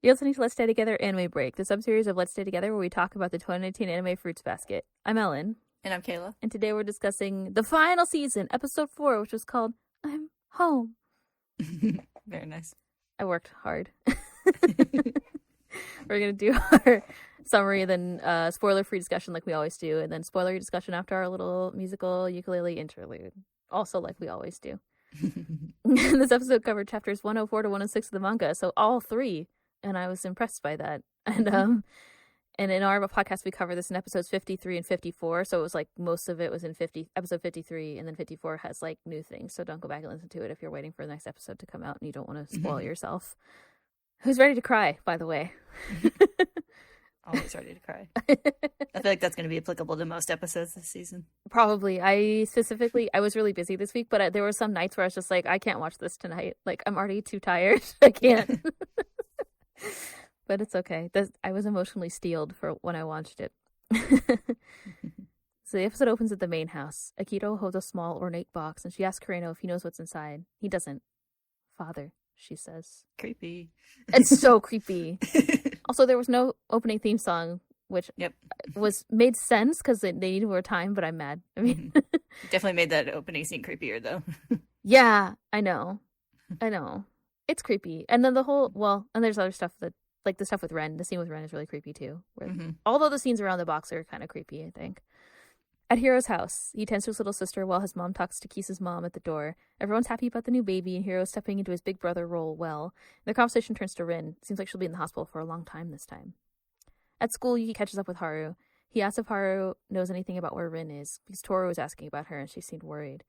You're listening to Let's Stay Together Anime Break, the sub-series of Let's Stay Together where we talk about the 2019 anime Fruits Basket. I'm Ellen. And I'm Kayla. And today we're discussing the final season, episode 4, which was called I'm Home. Very nice. I worked hard. We're going to do our summary, then spoiler-free discussion like we always do, and then spoiler discussion after our little musical ukulele interlude, also like we always do. This episode covered chapters 104 to 106 of the manga, so all 3, and I was impressed by that. And in our podcast we cover this in episodes 53 and 54, so it was like most of it was in episode 53, and then 54 has like new things, so don't go back and listen to it if you're waiting for the next episode to come out and you don't want to spoil yourself. Who's ready to cry, by the way? Always ready to cry. I feel like that's going to be applicable to most episodes this season. Probably. I was really busy this week, but there were some nights where I was just like, I can't watch this tonight. Like, I'm already too tired. I can't. But it's okay. I was emotionally steeled for when I watched it. So the episode opens at the main house. Akito holds a small, ornate box, and she asks Kureno if he knows what's inside. He doesn't. Father, she says. Creepy. It's so creepy. Also, there was no opening theme song, which made sense because they needed more time, but I'm mad. I mean, definitely made that opening scene creepier, though. Yeah, I know. It's creepy. And then and there's other stuff that, like the stuff with Ren, the scene with Ren is really creepy too. Although the scenes around the box are kind of creepy, I think. At Hiro's house, he tends to his little sister while his mom talks to Kisa's mom at the door. Everyone's happy about the new baby, and Hiro's stepping into his big brother role well. Their conversation turns to Rin. Seems like she'll be in the hospital for a long time this time. At school, Yuki catches up with Haru. He asks if Haru knows anything about where Rin is, because Toru was asking about her, and she seemed worried.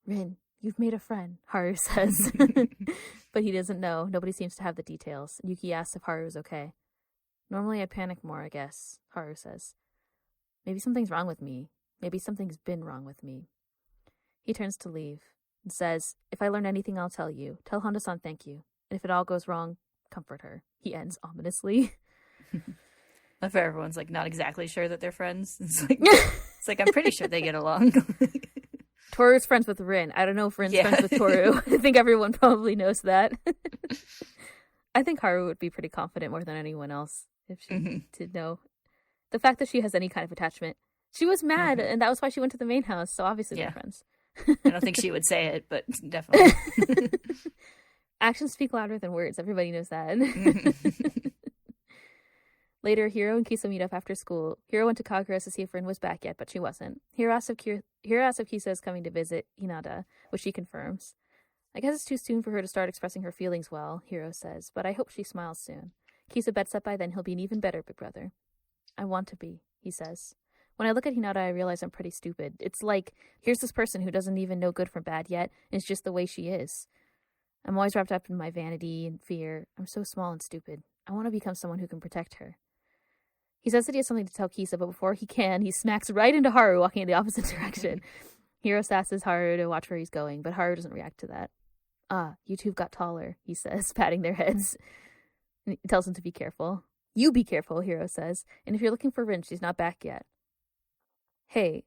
Rin, you've made a friend, Haru says. But he doesn't know. Nobody seems to have the details. Yuki asks if Haru is okay. Normally I'd panic more, I guess, Haru says. Maybe something's wrong with me. Maybe something's been wrong with me. He turns to leave and says, if I learn anything, I'll tell you. Tell Honda-san thank you. And if it all goes wrong, comfort her. He ends ominously. If everyone's like not exactly sure that they're friends. It's like I'm pretty sure they get along. Toru's friends with Rin. I don't know if Rin's friends with Toru. I think everyone probably knows that. I think Haru would be pretty confident more than anyone else if she did know. The fact that she has any kind of attachment. She was mad, and that was why she went to the main house, so obviously they're friends. I don't think she would say it, but definitely. Actions speak louder than words. Everybody knows that. Later, Hiro and Kisa meet up after school. Hiro went to Kagura's to see if Rin was back yet, but she wasn't. Hiro asks if Kisa is coming to visit Hinata, which she confirms. I guess it's too soon for her to start expressing her feelings well, Hiro says, but I hope she smiles soon. Kisa bets that by then he'll be an even better big brother. I want to be, he says. When I look at Hinata, I realize I'm pretty stupid. It's like, here's this person who doesn't even know good from bad yet, and it's just the way she is. I'm always wrapped up in my vanity and fear. I'm so small and stupid. I want to become someone who can protect her. He says that he has something to tell Kisa, but before he can, he smacks right into Haru, walking in the opposite direction. Hiro sasses Haru to watch where he's going, but Haru doesn't react to that. Ah, you two got taller, he says, patting their heads. And he tells him to be careful. You be careful, Hiro says, and if you're looking for Rin, she's not back yet. Hey,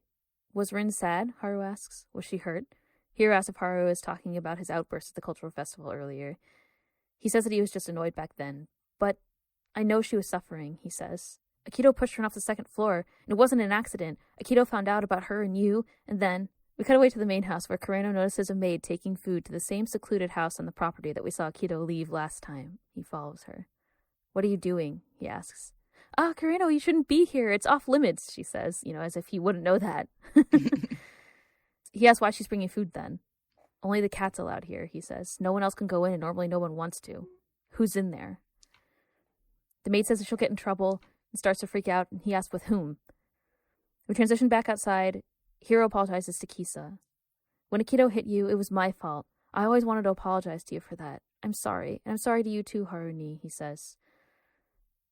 was Rin sad? Haru asks. Was she hurt? Hiro asks if Haru is talking about his outburst at the cultural festival earlier. He says that he was just annoyed back then. But I know she was suffering, he says. Akito pushed her off the second floor, and it wasn't an accident. Akito found out about her and you, and then we cut away to the main house where Kureno notices a maid taking food to the same secluded house on the property that we saw Akito leave last time. He follows her. What are you doing? He asks. Kureno, you shouldn't be here. It's off limits, she says, as if he wouldn't know that. He asks why she's bringing food then. Only the cat's allowed here, he says. No one else can go in, and normally no one wants to. Who's in there? The maid says that she'll get in trouble and starts to freak out, and he asks with whom. We transition back outside. Hiro apologizes to Kisa. When Akito hit you, it was my fault. I always wanted to apologize to you for that. I'm sorry, and I'm sorry to you too, Haruni, he says.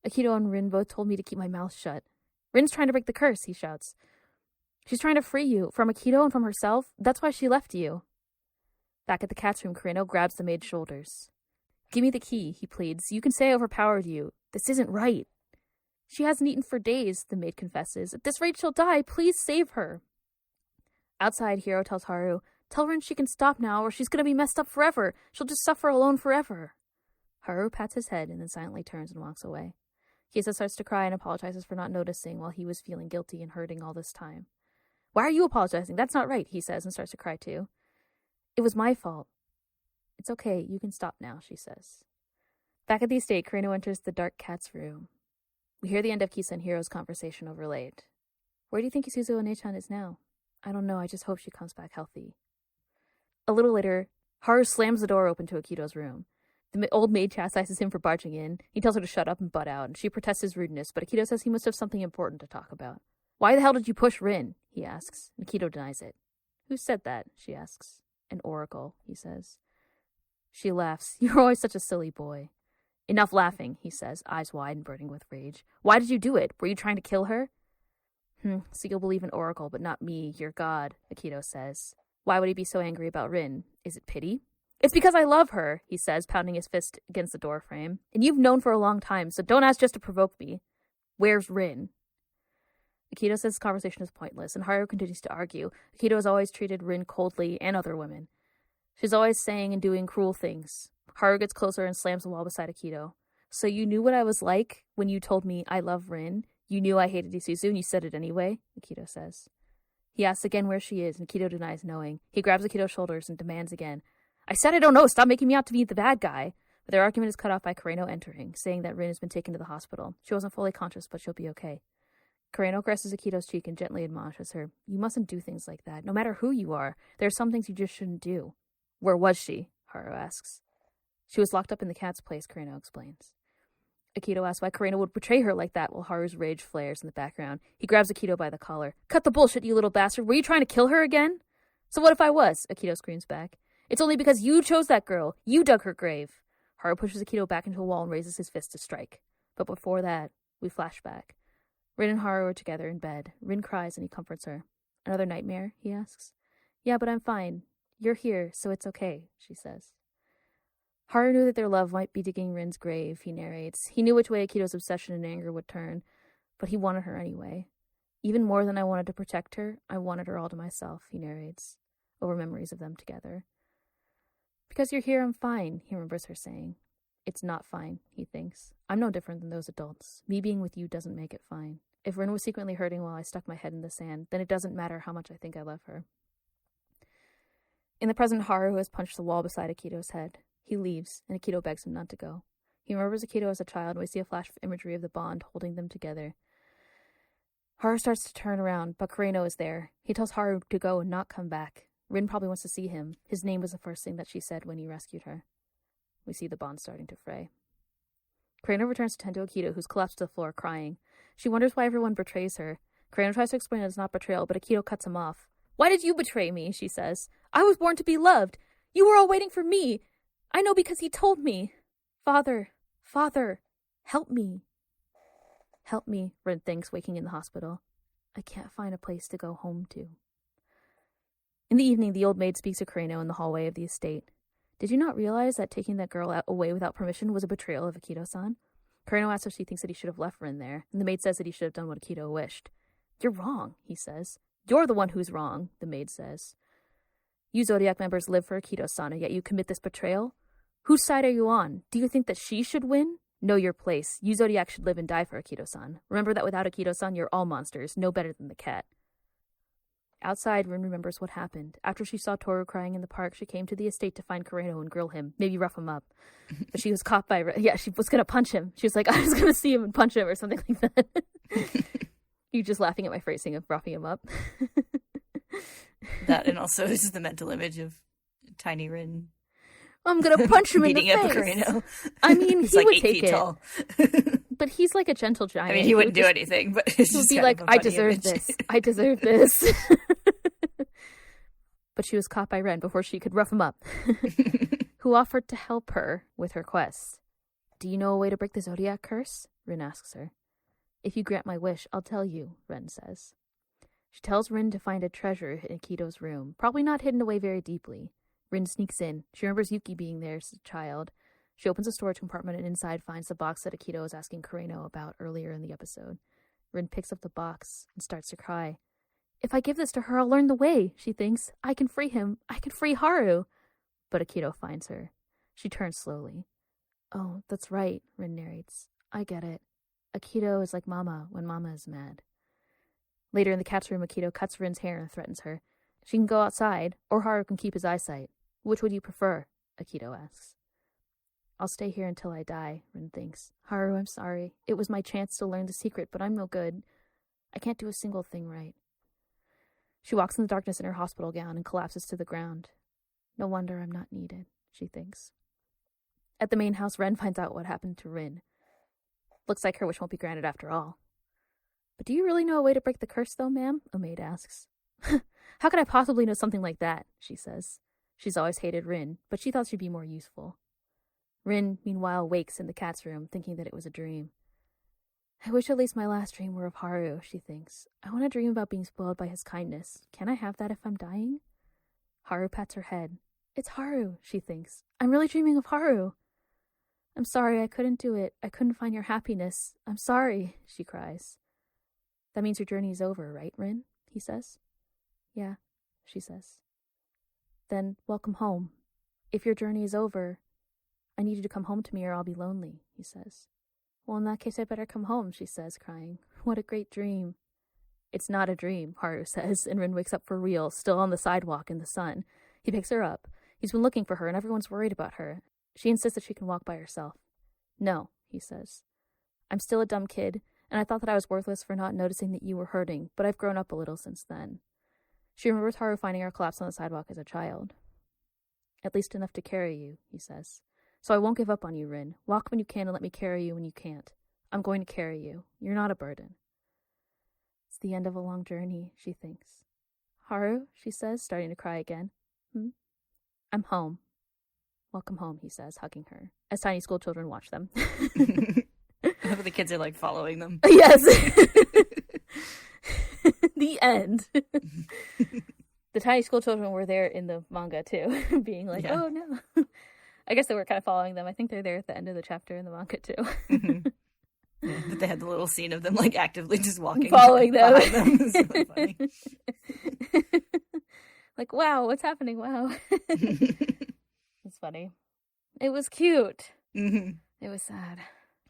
Akito and Rin both told me to keep my mouth shut. Rin's trying to break the curse, he shouts. She's trying to free you, from Akito and from herself. That's why she left you. Back at the cat's room, Kureno grabs the maid's shoulders. Give me the key, he pleads. You can say I overpowered you. This isn't right. She hasn't eaten for days, the maid confesses. At this rate, she'll die. Please save her. Outside, Hiro tells Haru, tell Rin she can stop now or she's going to be messed up forever. She'll just suffer alone forever. Haru pats his head and then silently turns and walks away. Kisa starts to cry and apologizes for not noticing while he was feeling guilty and hurting all this time. Why are you apologizing? That's not right, he says and starts to cry too. It was my fault. It's okay, you can stop now, she says. Back at the estate, Kureno enters the dark cat's room. We hear the end of Kisa and Hiro's conversation overlaid. Where do you think Isuzu One-chan is now? I don't know, I just hope she comes back healthy. A little later, Haru slams the door open to Akito's room. The old maid chastises him for barging in. He tells her to shut up and butt out, and she protests his rudeness, but Akito says he must have something important to talk about. Why the hell did you push Rin? He asks. Akito denies it. Who said that? She asks. An oracle, he says. She laughs. You're always such a silly boy. Enough laughing, he says, eyes wide and burning with rage. Why did you do it? Were you trying to kill her? So you'll believe in oracle, but not me, your god, Akito says. Why would he be so angry about Rin? Is it pity? It's because I love her, he says, pounding his fist against the door frame. And you've known for a long time, so don't ask just to provoke me. Where's Rin? Akito says this conversation is pointless, and Haru continues to argue. Akito has always treated Rin coldly, and other women. She's always saying and doing cruel things. Haru gets closer and slams the wall beside Akito. So you knew what I was like when you told me I love Rin? You knew I hated Isuzu and you said it anyway? Akito says. He asks again where she is, and Akito denies knowing. He grabs Akito's shoulders and demands again. I said I don't know, stop making me out to be the bad guy. But their argument is cut off by Kureno entering, saying that Rin has been taken to the hospital. She wasn't fully conscious, but she'll be okay. Kureno caresses Akito's cheek and gently admonishes her. You mustn't do things like that, no matter who you are. There are some things you just shouldn't do. Where was she? Haru asks. She was locked up in the cat's place, Kureno explains. Akito asks why Kureno would betray her like that while Haru's rage flares in the background. He grabs Akito by the collar. Cut the bullshit, you little bastard. Were you trying to kill her again? So what if I was? Akito screams back. It's only because you chose that girl. You dug her grave. Haru pushes Akito back into a wall and raises his fist to strike. But before that, we flash back. Rin and Haru are together in bed. Rin cries and he comforts her. Another nightmare? He asks. Yeah, but I'm fine. You're here, so it's okay, she says. Haru knew that their love might be digging Rin's grave, he narrates. He knew which way Akito's obsession and anger would turn, but he wanted her anyway. Even more than I wanted to protect her, I wanted her all to myself, he narrates, over memories of them together. Because you're here, I'm fine, he remembers her saying. It's not fine, he thinks. I'm no different than those adults. Me being with you doesn't make it fine. If Rin was secretly hurting while I stuck my head in the sand, then it doesn't matter how much I think I love her. In the present, Haru has punched the wall beside Akito's head. He leaves, and Akito begs him not to go. He remembers Akito as a child, and we see a flash of imagery of the bond holding them together. Haru starts to turn around, but Kureno is there. He tells Haru to go and not come back. Rin probably wants to see him. His name was the first thing that she said when he rescued her. We see the bond starting to fray. Kureno returns to tend to Akito, who's collapsed to the floor, crying. She wonders why everyone betrays her. Kureno tries to explain that it's not betrayal, but Akito cuts him off. Why did you betray me? She says. I was born to be loved. You were all waiting for me. I know because he told me. Father, help me. Help me, Rin thinks, waking in the hospital. I can't find a place to go home to. In the evening, the old maid speaks to Kureno in the hallway of the estate. Did you not realize that taking that girl away without permission was a betrayal of Akito-san? Kureno asks if she thinks that he should have left Rin there, and the maid says that he should have done what Akito wished. You're wrong, he says. You're the one who's wrong, the maid says. You Zodiac members live for Akito-san, yet you commit this betrayal? Whose side are you on? Do you think that she should win? Know your place. You Zodiac should live and die for Akito-san. Remember that without Akito-san, you're all monsters, no better than the cat. Outside, Rin remembers what happened. After she saw Toru crying in the park, she came to the estate to find Kureno and grill him, maybe rough him up. But she was caught by... Yeah, she was going to punch him. She was like, I was going to see him and punch him or something like that. You're just laughing at my phrasing of roughing him up. That, and also this is the mental image of tiny Rin. I'm going to punch him in the face. Beating up Kureno. I mean, he's he like would 8 take feet it. Tall. But he's like a gentle giant. I mean, he wouldn't do anything, but it's he would just be kind like, of a I funny deserve image. this. I deserve this. But she was caught by Ren before she could rough him up, who offered to help her with her quest. Do you know a way to break the Zodiac curse? Rin asks her. If you grant my wish, I'll tell you, Ren says. She tells Rin to find a treasure in Akito's room, probably not hidden away very deeply. Rin sneaks in. She remembers Yuki being there as a child. She opens a storage compartment and inside finds the box that Akito was asking Kureno about earlier in the episode. Rin picks up the box and starts to cry. If I give this to her, I'll learn the way, she thinks. I can free him. I can free Haru. But Akito finds her. She turns slowly. Oh, that's right, Rin narrates. I get it. Akito is like Mama when Mama is mad. Later in the cat's room, Akito cuts Rin's hair and threatens her. She can go outside, or Haru can keep his eyesight. Which would you prefer? Akito asks. I'll stay here until I die, Rin thinks. Haru, I'm sorry. It was my chance to learn the secret, but I'm no good. I can't do a single thing right. She walks in the darkness in her hospital gown and collapses to the ground. No wonder I'm not needed, she thinks. At the main house, Ren finds out what happened to Rin. Looks like her wish won't be granted after all. But do you really know a way to break the curse, though, ma'am? A maid asks. How could I possibly know something like that? She says. She's always hated Rin, but she thought she'd be more useful. Rin, meanwhile, wakes in the cat's room, thinking that it was a dream. I wish at least my last dream were of Haru, she thinks. I want to dream about being spoiled by his kindness. Can I have that if I'm dying? Haru pats her head. It's Haru, she thinks. I'm really dreaming of Haru. I'm sorry, I couldn't do it. I couldn't find your happiness. I'm sorry, she cries. That means your journey is over, right, Rin? He says. Yeah, she says. Then welcome home. If your journey is over, I need you to come home to me or I'll be lonely, he says. Well, in that case, I better come home, she says, crying. What a great dream. It's not a dream, Haru says, and Rin wakes up for real, still on the sidewalk in the sun. He picks her up. He's been looking for her, and everyone's worried about her. She insists that she can walk by herself. No, he says. I'm still a dumb kid, and I thought that I was worthless for not noticing that you were hurting, but I've grown up a little since then. She remembers Haru finding her collapsed on the sidewalk as a child. At least enough to carry you, he says. So I won't give up on you, Rin. Walk when you can and let me carry you when you can't. I'm going to carry you. You're not a burden. It's the end of a long journey, she thinks. Haru, she says, starting to cry again. I'm home. Welcome home, he says, hugging her, as tiny school children watch them. The kids are like following them. Yes. The end. The tiny school children were there in the manga too, being like, oh no. I guess they were kind of following them. I think they're there at the end of the chapter in the manga too. Mm-hmm. Yeah, but they had the little scene of them like actively just walking, following them. It's really funny. Like, wow, what's happening? Wow. It's funny. It was cute. Mm-hmm. It was sad.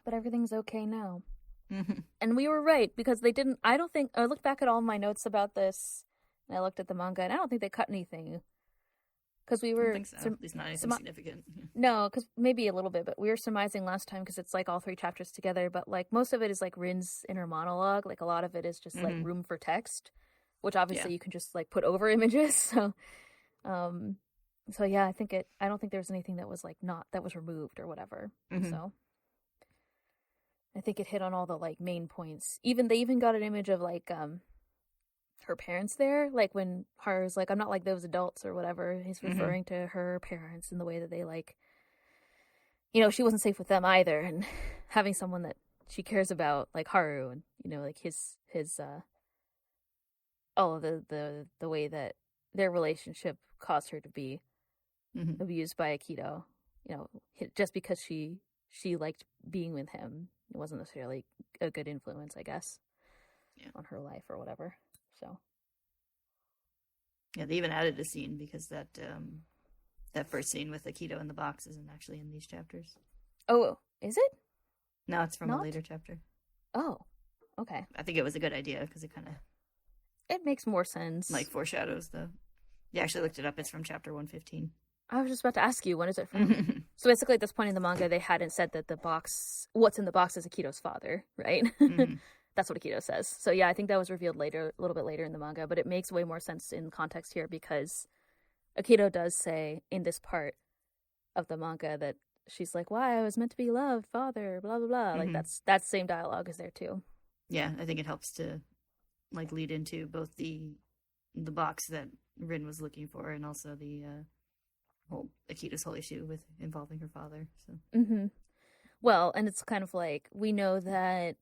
But everything's okay now. Mm-hmm. And we were right, because they didn't, I looked back at all my notes about this, and I looked at the manga, and I don't think they cut anything. Because we were... I don't think so. At least not anything significant. Yeah. No, because maybe a little bit, but we were surmising last time, because it's like all 3 chapters together, but like most of it is like Rin's inner monologue. Like a lot of it is just like room for text, which obviously you can just like put over images. So yeah, I don't think there was anything that was like that was removed or whatever. Mm-hmm. So I think it hit on all the like main points. They even got an image of like her parents there, like when Haru's like, I'm not like those adults or whatever. He's referring to her parents in the way that they like, she wasn't safe with them either, and having someone that she cares about like Haru, and like his all of the way that their relationship caused her to be abused by Akito, just because she liked being with him. It wasn't necessarily a good influence, I guess, on her life or whatever. So, yeah, they even added a scene because that first scene with Akito in the box isn't actually in these chapters. Oh, is it? No, it's from a later chapter. Oh, okay. I think it was a good idea because it kind of... It makes more sense. Like foreshadows the... You actually looked it up. It's from chapter 115. I was just about to ask you, when is it from? So basically at this point in the manga, they hadn't said that what's in the box is Akito's father, right? That's what Akito says. So yeah, I think that was revealed later, a little bit later in the manga, but it makes way more sense in context here because Akito does say in this part of the manga that she's like, why, I was meant to be loved, father, blah, blah, blah. Like that's the same dialogue is there too. Yeah, I think it helps to like lead into both the box that Rin was looking for and also the Akito's whole issue with involving her father. So Well, and it's kind of like, we know that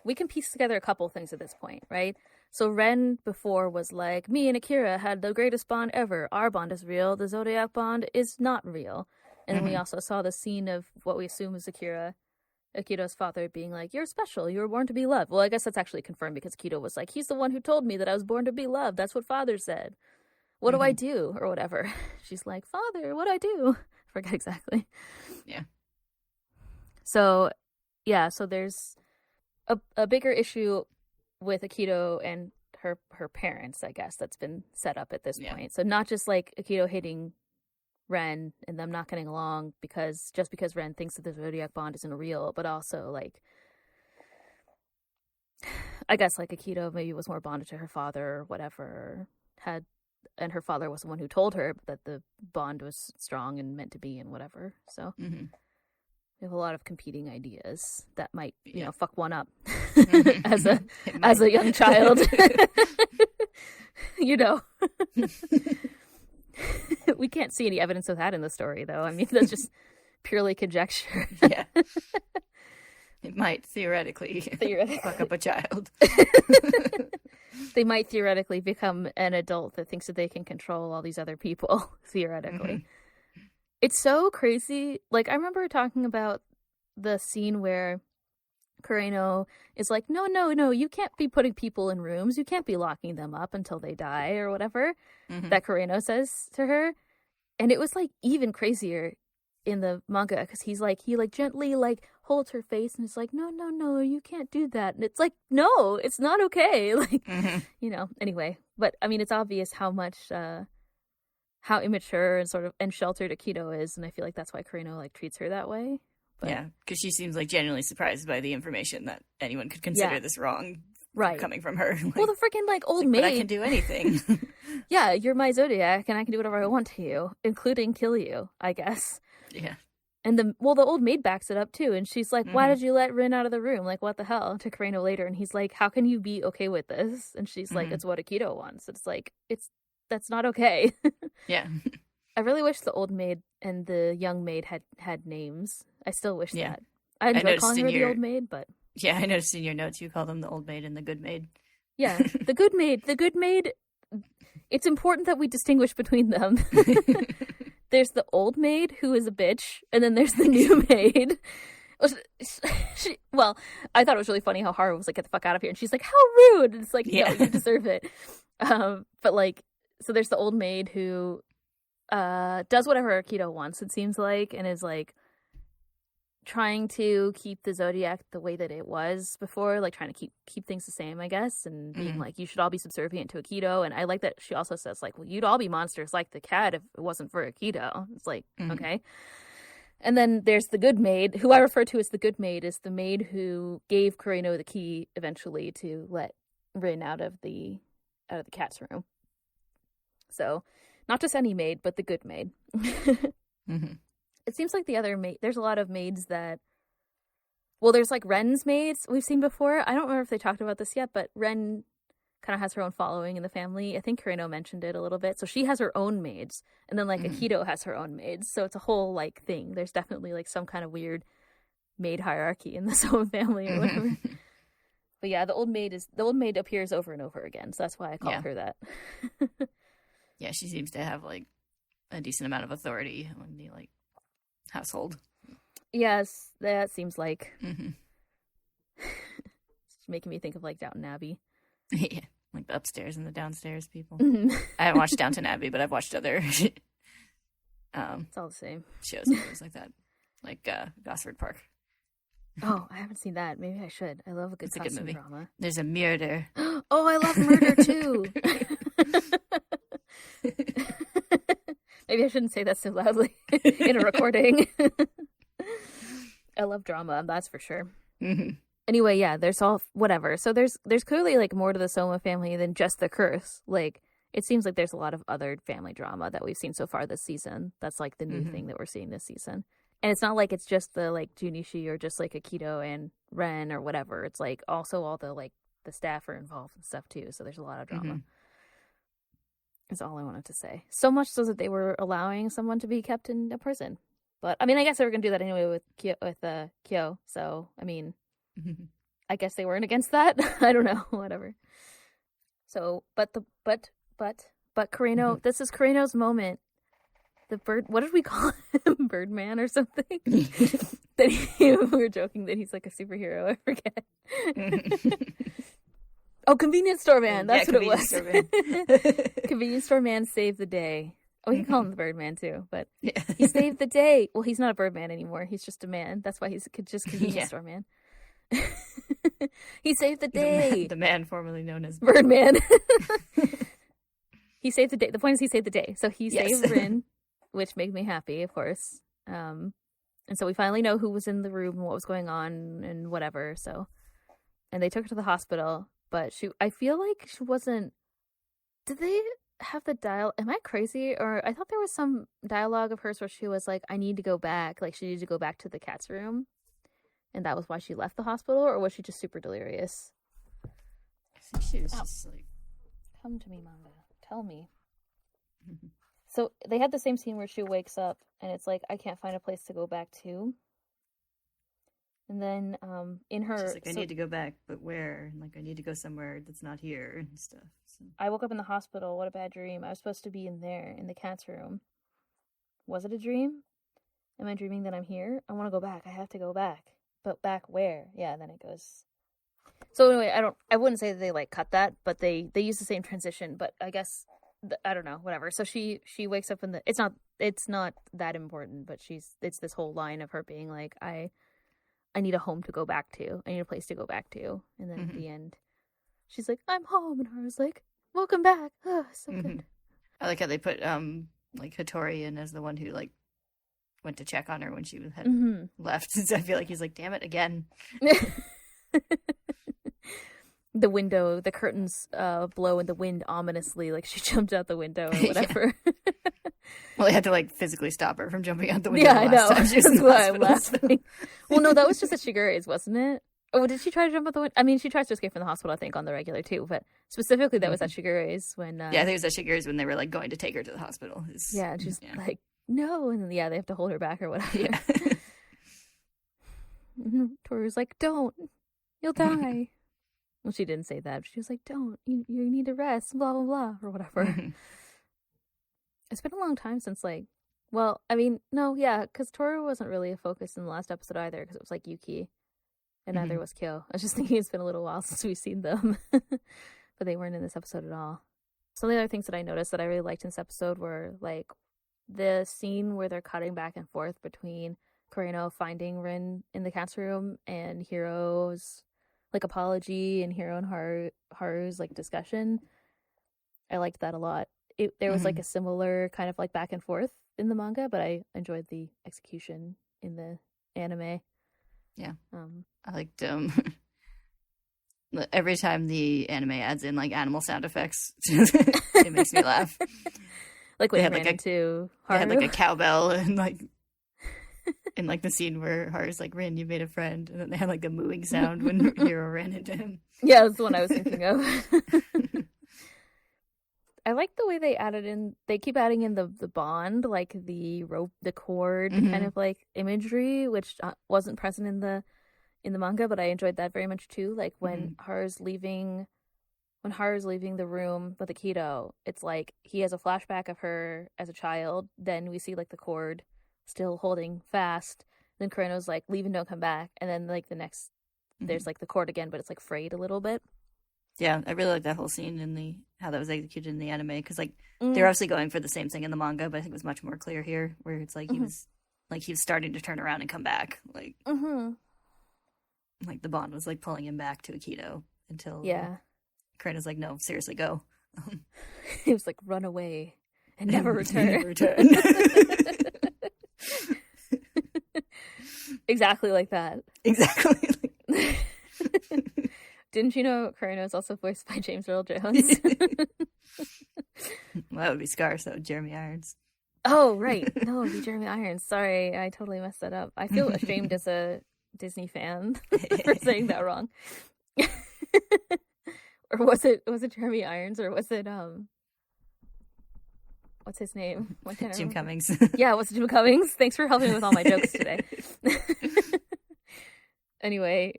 we can piece together a couple things at this point, right? So Ren before was like, me and Akira had the greatest bond ever. Our bond is real. The zodiac bond is not real. And then we also saw the scene of what we assume is Akito's father being like, you're special. You were born to be loved. Well, I guess that's actually confirmed because Akito was like, he's the one who told me that I was born to be loved. That's what father said. What do I do? Or whatever. She's like, father, what do I do? I forget exactly. Yeah. So, yeah, so there's a bigger issue with Akito and her parents, I guess, that's been set up at this point. So not just like Akito hating Ren and them not getting along because Ren thinks that the zodiac bond isn't real, but also like I guess like Akito maybe was more bonded to her father or whatever, and her father was the one who told her that the bond was strong and meant to be and whatever. So we have a lot of competing ideas that might, you know, fuck one up as a young child. You know. We can't see any evidence of that in the story, though. I mean, that's just purely conjecture. Yeah. It might theoretically fuck up a child. They might theoretically become an adult that thinks that they can control all these other people, theoretically. It's so crazy. Like, I remember talking about the scene where Kureno is like, no, you can't be putting people in rooms. You can't be locking them up until they die or whatever, that Kureno says to her. And it was, like, even crazier in the manga because he gently, like, holds her face and is like, no, you can't do that. And it's like, no, it's not okay. Like, you know, anyway. But, I mean, it's obvious how much, how immature and sort of and sheltered Akito is. And I feel like that's why Kureno, like, treats her that way. But, yeah, because she seems, like, genuinely surprised by the information that anyone could consider this wrong coming from her. Like, well, the freaking, like, old maid. But I can do anything. Yeah, you're my zodiac, and I can do whatever I want to you, including kill you, I guess. Yeah. And the old maid backs it up, too, and she's like, why did you let Rin out of the room? Like, what the hell? To Kureno later, and he's like, how can you be okay with this? And she's like, it's what Akito wants. It's like, that's not okay. Yeah. I really wish the old maid and the young maid had names. I still wish that. I enjoy calling her the old maid, but... Yeah, I noticed in your notes you call them the old maid and the good maid. Yeah, the good maid. The good maid, it's important that we distinguish between them. There's the old maid, who is a bitch, and then there's the new maid. Well, I thought it was really funny how Haru was like, get the fuck out of here. And she's like, how rude. And it's like, no, you deserve it. But like, so there's the old maid who does whatever Akito wants, it seems like, and is like trying to keep the zodiac the way that it was before, like trying to keep things the same, I guess, and being like, you should all be subservient to Akito. And I like that she also says like, well, you'd all be monsters like the cat if it wasn't for Akito. It's like, okay. And then there's the good maid, who I refer to as the good maid, is the maid who gave Kureno the key eventually to let Rin out of the cat's room. So not just any maid, but the good maid. It seems like the other maid, there's a lot of maids that, well, there's like Ren's maids we've seen before. I don't remember if they talked about this yet, but Ren kind of has her own following in the family. I think Kureno mentioned it a little bit. So she has her own maids, and then like Akito has her own maids. So it's a whole like thing. There's definitely like some kind of weird maid hierarchy in the Soma family or whatever. But yeah, the old maid appears over and over again. So that's why I call her that. Yeah, she seems to have like a decent amount of authority on the like household. Yes, that seems like. It's making me think of like Downton Abbey. Yeah, like the upstairs and the downstairs people. I haven't watched Downton Abbey, but I've watched other it's all the same shows and things like that, like Gosford Park. Oh, I haven't seen that. Maybe I should. I love a good costume drama. There's a murder. Oh, I love murder too. Maybe I shouldn't say that so loudly in a recording. I love drama, that's for sure. Anyway, yeah, there's all whatever. So there's clearly like more to the Soma family than just the curse. Like, it seems like there's a lot of other family drama that we've seen so far this season. That's like the new thing that we're seeing this season. And it's not like it's just the like Junichi or just like Akito and Ren or whatever. It's like also all the like the staff are involved and stuff too. So there's a lot of drama. That's all I wanted to say. So much so that they were allowing someone to be kept in a prison. But I mean, I guess they were gonna do that anyway with Kyo. So I mean, I guess they weren't against that. I don't know, whatever. So, but Kureno, this is Kureno's moment. The bird, what did we call him? Birdman or something? That we were joking that he's like a superhero. I forget. Oh, convenience store man. That's what it was. Convenience store man saved the day. Oh, we can call him the Birdman too, but Yeah. he saved the day. Well, he's not a Birdman anymore. He's just a man. That's why he's just convenience Yeah. store man. He saved the day. The man formerly known as Birdman. He saved the day. The point is he saved the day. So he Yes. saved Rin, which made me happy, of course. And so we finally know who was in the room and what was going on and whatever. So, and they took her to the hospital, but I feel like she wasn't. Did they have the dial? Am I crazy? Or I thought there was some dialogue of hers where she was like, "I need to go back." Like she needed to go back to the cat's room, and that was why she left the hospital. Or was she just super delirious? I think she was just like, Come to me, manga. Tell me. So they had the same scene where she wakes up and it's like, I can't find a place to go back to. And then in her... she's like, I need to go back, but where? And like, I need to go somewhere that's not here and stuff. So. I woke up in the hospital. What a bad dream. I was supposed to be in there, in the cat's room. Was it a dream? Am I dreaming that I'm here? I want to go back. I have to go back. But back where? Yeah, then it goes... So anyway, I wouldn't say that they like cut that, but they use the same transition, but I guess... I don't know, whatever. So she wakes up in the... It's not that important, but it's this whole line of her being like, I need a home to go back to. I need a place to go back to. And then at the end, she's like, I'm home. And Haru's like, welcome back. Oh, so good. I like how they put like Hattori in as the one who like went to check on her when she had left. So I feel like he's like, damn it, again. The window, the curtains blow in the wind ominously, like she jumped out the window or whatever. Well, they had to like physically stop her from jumping out the window. Yeah, I know. Time she was in That's the why I'm hospital, laughing. Well, no, that was just at Shigure's, wasn't it? Oh, did she try to jump out the window? I mean, she tries to escape from the hospital, I think, on the regular too, but specifically that was at Shigure's when... yeah, I think it was at Shigure's when they were like going to take her to the hospital. Yeah, and she's like, no, and then they have to hold her back or whatever. Yeah. Toru's like, don't, you'll die. Well, she didn't say that. She was like, don't, you need to rest, blah, blah, blah, or whatever. It's been a long time since, like, well, I mean, no, yeah, because Toru wasn't really a focus in the last episode either, because it was, like, Yuki, and neither was Kyo. I was just thinking it's been a little while since we've seen them, but they weren't in this episode at all. Some of the other things that I noticed that I really liked in this episode were, like, the scene where they're cutting back and forth between Kureno finding Rin in the cat's room and Hiro's like apology and Hiro and Haru's like discussion. I liked that a lot. There was like a similar kind of like back and forth in the manga, but I enjoyed the execution in the anime. Yeah. I liked every time the anime adds in like animal sound effects, it makes me laugh. Like when they he ran into Haru. They had like a cowbell and like in like the scene where Haru's like, Rin, you made a friend, and then they had like a mooing sound when Hiro ran into him. Yeah, that's the one I was thinking of. I like the way they added in. They keep adding in the bond, like the rope, the cord, kind of like imagery, which wasn't present in the manga, but I enjoyed that very much too. Like when Haru's leaving the room with Akito, it's like he has a flashback of her as a child. Then we see like the cord still holding fast. Then Kureno's like, leave and don't come back. And then like the next, there's like the cord again, but it's like frayed a little bit. Yeah, I really like that whole scene in how that was executed in the anime, because like they're obviously going for the same thing in the manga, but I think it was much more clear here, where it's like he was starting to turn around and come back, like like the bond was like pulling him back to Akito until Kureno's like, no, seriously, go. He was like, run away and never return. Exactly like that. Exactly. Didn't you know Kureno is also voiced by James Earl Jones? Well, that would be Scar, so Jeremy Irons. Oh, right. No, it would be Jeremy Irons. Sorry, I totally messed that up. I feel ashamed as a Disney fan for saying that wrong. Or was it Jeremy Irons, or was it what's his name? Jim Cummings. Yeah, it was Jim Cummings. Thanks for helping me with all my jokes today. Anyway.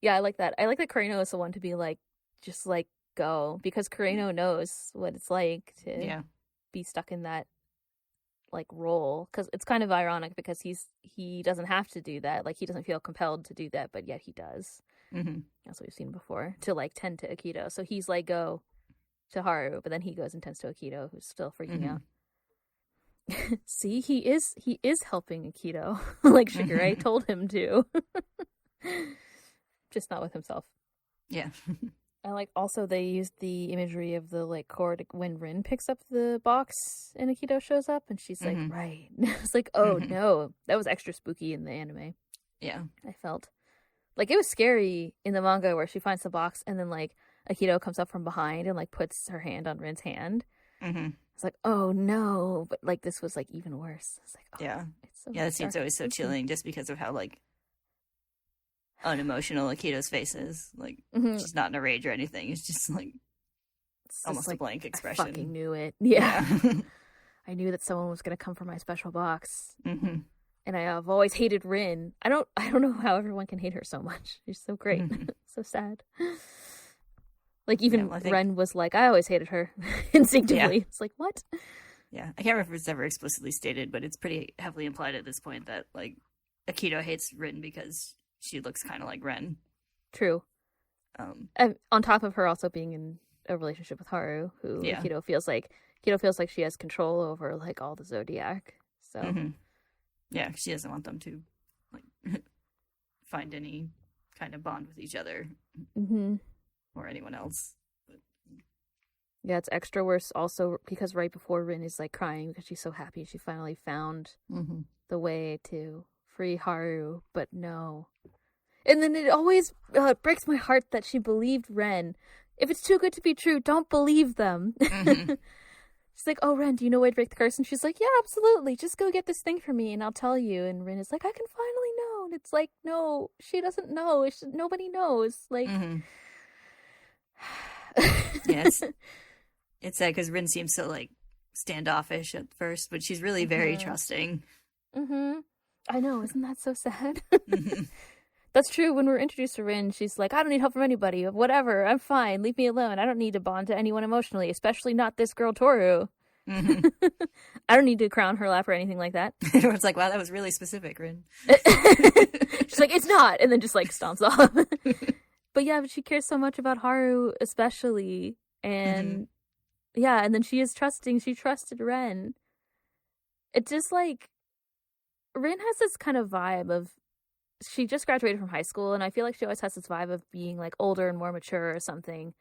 Yeah, I like that. I like that Kureno is the one to be like, just like go, because Kureno knows what it's like to be stuck in that like role. Because it's kind of ironic because he doesn't have to do that. Like he doesn't feel compelled to do that, but yet he does. That's what we've seen before, to like tend to Akito. So he's like, go, to Haru, but then he goes and tends to Akito, who's still freaking out. See, he is helping Akito, like Shigure told him to. Just not with himself. Yeah. I like also they used the imagery of the like cord when Rin picks up the box and Akito shows up and she's like, right. It's like, oh no, that was extra spooky in the anime. Yeah. I felt like it was scary in the manga where she finds the box and then like Akito comes up from behind and like puts her hand on Rin's hand. It's like, oh no, but like this was like even worse. It's like, oh, yeah, it's so that seems always so chilling, just because of how like unemotional Akito's face is. Like she's not in a rage or anything. It's just like almost a blank expression. I fucking knew it. Yeah. I knew that someone was gonna come for my special box. And I've always hated Rin. I don't know how everyone can hate her so much. She's so great. So sad. Like, even Ren was like, I always hated her instinctively. Yeah. It's like, what? Yeah. I can't remember if it's ever explicitly stated, but it's pretty heavily implied at this point that, like, Akito hates Rin because she looks kind of like Ren. True. And on top of her also being in a relationship with Haru, who Akito feels like she has control over, like, all the zodiac. So. Yeah, she doesn't want them to, like, find any kind of bond with each other. Or anyone else. But... Yeah, it's extra worse also because right before Rin is like crying because she's so happy she finally found the way to free Haru, but no. And then it always breaks my heart that she believed Ren. If it's too good to be true, don't believe them. She's like, oh, Ren, do you know a way to break the curse? And she's like, yeah, absolutely. Just go get this thing for me and I'll tell you. And Ren is like, I can finally know. And it's like, no, she doesn't know. Nobody knows. Like... Yeah, it's sad because Rin seems so like standoffish at first, but she's really very trusting. I know, isn't that so sad? That's true. When we're introduced to Rin, she's like, I don't need help from anybody. Whatever, I'm fine. Leave me alone. I don't need to bond to anyone emotionally, especially not this girl Toru. I don't need to crown her lap or anything like that. Everyone's like, wow, that was really specific, Rin. She's like, it's not, and then just like stomps off. But yeah, she cares so much about Haru, especially. And yeah, and then she is trusting. She trusted Ren. It's just like, Ren has this kind of vibe of, she just graduated from high school, and I feel like she always has this vibe of being like older and more mature or something.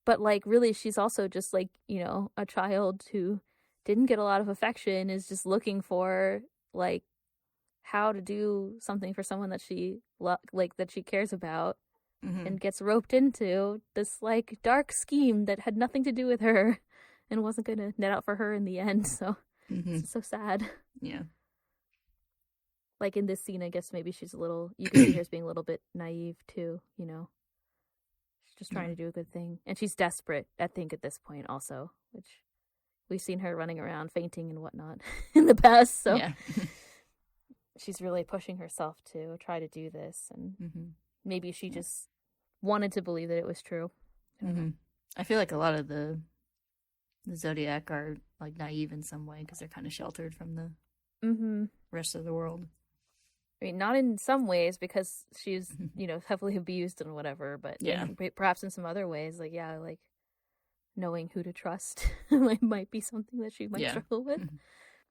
But like, really, she's also just like, you know, a child who didn't get a lot of affection, is just looking for like how to do something for someone that she that she cares about. And gets roped into this, like, dark scheme that had nothing to do with her and wasn't going to net out for her in the end, so it's so sad. Yeah. Like, in this scene, I guess maybe she's a little, you can see her as being a little bit naive, too, you know? She's just trying to do a good thing. And she's desperate, I think, at this point, also, which we've seen her running around fainting and whatnot in the past, so she's really pushing herself to try to do this, and maybe she just wanted to believe that it was true. I feel like a lot of the Zodiac are like naive in some way because they're kind of sheltered from the rest of the world. I mean, not in some ways because she's, you know, heavily abused and whatever, but perhaps in some other ways, like, yeah, like knowing who to trust might be something that she might struggle with.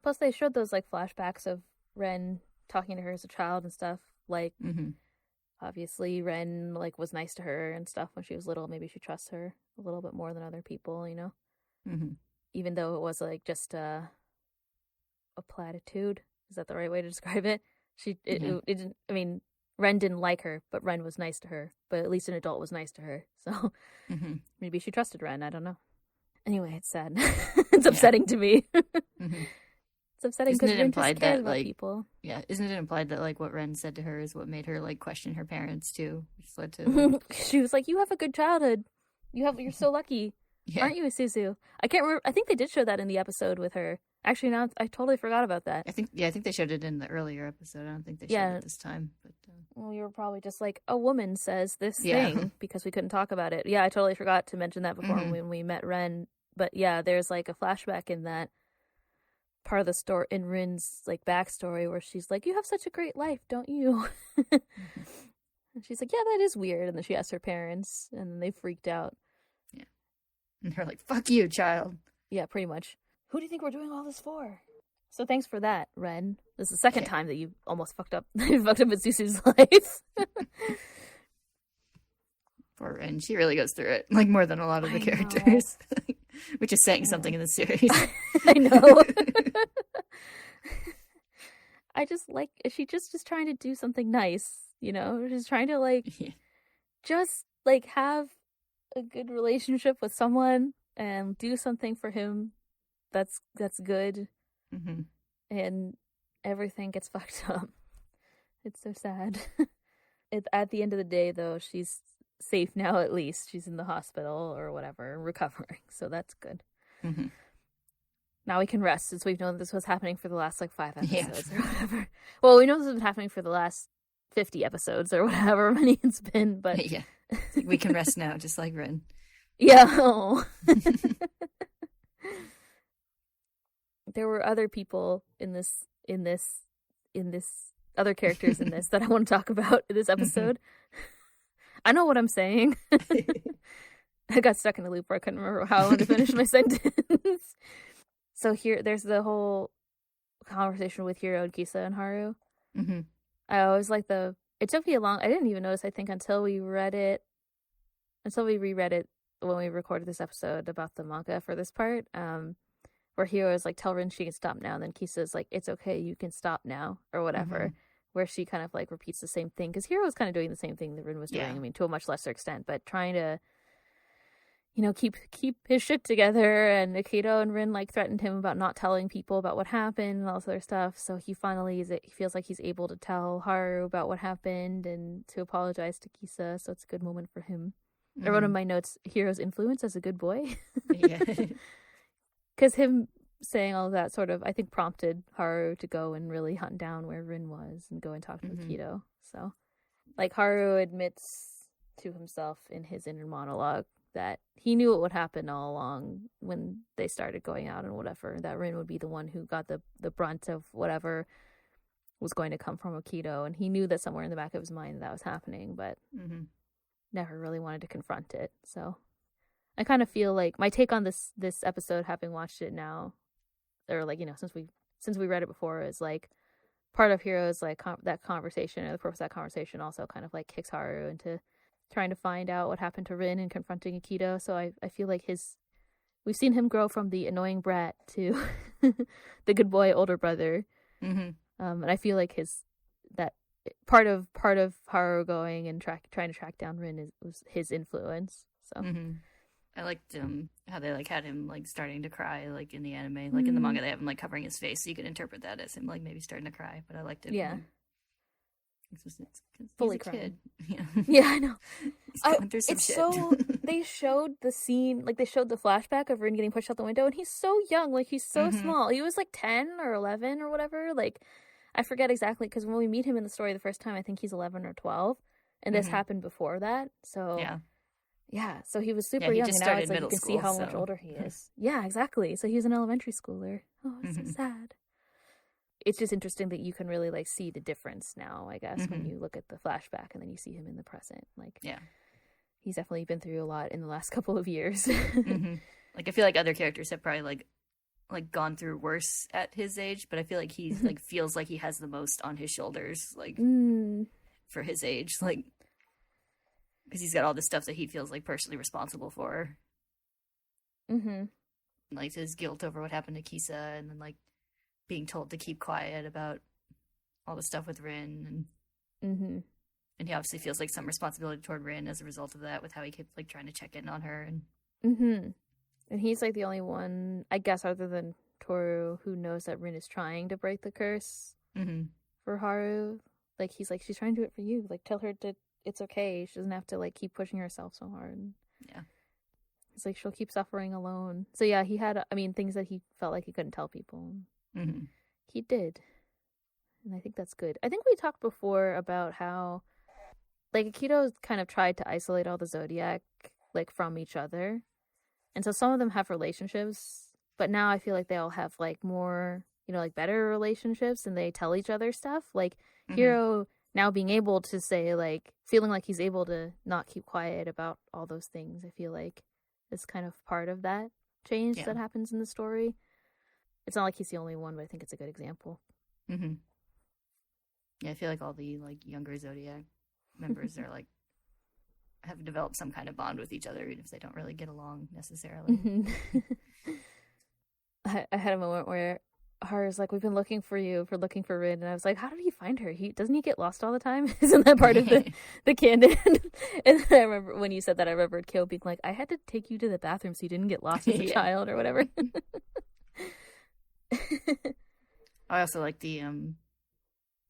Plus, they showed those like flashbacks of Ren talking to her as a child and stuff, like. Obviously, Ren, like, was nice to her and stuff when she was little. Maybe she trusts her a little bit more than other people, you know? Even though it was, like, just a platitude. Is that the right way to describe it? It didn't, I mean, Ren didn't like her, but Ren was nice to her. But at least an adult was nice to her. So maybe she trusted Ren. I don't know. Anyway, it's sad. It's upsetting to me. It's upsetting because Ren just cares about people. Yeah, isn't it implied that like what Ren said to her is what made her like question her parents too, which led to she was like, "You have a good childhood. You're so lucky, aren't you, Isuzu?" I can't remember. I think they did show that in the episode with her. Actually, now I totally forgot about that. I think they showed it in the earlier episode. I don't think they showed it this time. But well, you were probably just like, a woman says this thing because we couldn't talk about it. Yeah, I totally forgot to mention that before when we met Ren. But yeah, there's like a flashback in that part of the story in Rin's like backstory where she's like, "You have such a great life, don't you?" And she's like, "Yeah, that is weird." And then she asks her parents, and then they freaked out. Yeah, And they're like, fuck you, child. Yeah, pretty much. Who do you think we're doing all this for? So thanks for that, Ren. This is the second time that you almost fucked up Susu's life. Poor Ren. She really goes through it, like, more than a lot of the characters. Which is saying something in the series. I know. I just like, she's just trying to do something nice, you know? She's trying to, like, just, like, have a good relationship with someone and do something for him that's good. Mm-hmm. And everything gets fucked up. It's so sad. At the end of the day, though, she's safe now, at least. She's in the hospital or whatever, recovering. So that's good. Mm-hmm. Now we can rest since we've known this was happening for the last, like, 5 episodes or whatever. Well, we know this has been happening for the last 50 episodes or whatever many it's been, but... Yeah. We can rest now, just like Ren. Yeah. Oh. There were other people in this other characters in this that I want to talk about in this episode. I know what I'm saying. I got stuck in a loop where I couldn't remember how I wanted to finish my sentence. So here, there's the whole conversation with Hiro and Kisa and Haru. Mm-hmm. I always like it took me I didn't even notice, I think, until we reread it when we recorded this episode about the manga for this part, where Hiro is like, tell Rin she can stop now, and then Kisa's like, it's okay, you can stop now, or whatever, where she kind of like repeats the same thing, because Hiro was kind of doing the same thing that Rin was doing, I mean, to a much lesser extent, but trying to, you know, keep his shit together, and Akito and Rin like threatened him about not telling people about what happened and all this other stuff, so he finally he feels like he's able to tell Haru about what happened and to apologize to Kisa, so it's a good moment for him. I wrote in my notes, Hiro's influence as a good boy. Yeah. Because him saying all of that sort of, I think, prompted Haru to go and really hunt down where Rin was and go and talk to Akito. So, like, Haru admits to himself in his inner monologue that he knew what would happen all along when they started going out and whatever, that Rin would be the one who got the brunt of whatever was going to come from Akito. And he knew that somewhere in the back of his mind that was happening, but never really wanted to confront it. So I kind of feel like my take on this episode, having watched it now, or like, you know, since we read it before, is like part of Hiro's like that conversation, or the purpose of that conversation, also kind of like kicks Haru into trying to find out what happened to Rin and confronting Akito. So I feel like we've seen him grow from the annoying brat to the good boy older brother, and I feel like that part of Haru going and trying to track down Rin was his influence. So. I liked how they like had him like starting to cry, like in the anime, like in the manga they have him like covering his face, so you could interpret that as him like maybe starting to cry. But I liked it. Yeah, it's fully he's a kid. Yeah, I know. He's going through some shit. So they showed the scene, like they showed the flashback of Rin getting pushed out the window, and he's so young, like he's so small. He was like 10 or 11 or whatever. Like I forget exactly, because when we meet him in the story the first time, I think he's 11 or 12, and this happened before that. So yeah, so he was super young, and now it's like you can see how much older he is. Yeah, exactly. So he was an elementary schooler. Oh, it's so sad. It's just interesting that you can really like see the difference now, I guess, when you look at the flashback and then you see him in the present. Like, he's definitely been through a lot in the last couple of years. Like, I feel like other characters have probably like gone through worse at his age, but I feel like he's like feels like he has the most on his shoulders, like for his age, like. Because he's got all this stuff that he feels like personally responsible for. Like his guilt over what happened to Kisa, and then like being told to keep quiet about all the stuff with Rin, and he obviously feels like some responsibility toward Rin as a result of that, with how he kept like trying to check in on her. And and he's like the only one, I guess, other than Toru, who knows that Rin is trying to break the curse for Haru. Like he's like, she's trying to do it for you. Like, tell her to. It's okay. She doesn't have to like keep pushing herself so hard. Yeah. It's like she'll keep suffering alone. So yeah, he had, I mean, things that he felt like he couldn't tell people. He did. And I think that's good. I think we talked before about how like Akito kind of tried to isolate all the zodiac like from each other. And so some of them have relationships, but now I feel like they all have like more, you know, like better relationships, and they tell each other stuff. Like Hiro now being able to say, like, feeling like he's able to not keep quiet about all those things, I feel like. is kind of part of that change that happens in the story. It's not like he's the only one, but I think it's a good example. Mm-hmm. Yeah, I feel like all the like younger Zodiac members are like have developed some kind of bond with each other, even if they don't really get along necessarily. Mm-hmm. I had a moment where Haru's like, "We've been looking for you, for looking for Rin," and I was like, "How did he find her? Doesn't he get lost all the time? Isn't that part of the canon?" And I remember when you said that, I remembered Kyo being like, "I had to take you to the bathroom so you didn't get lost as a child or whatever." I also like the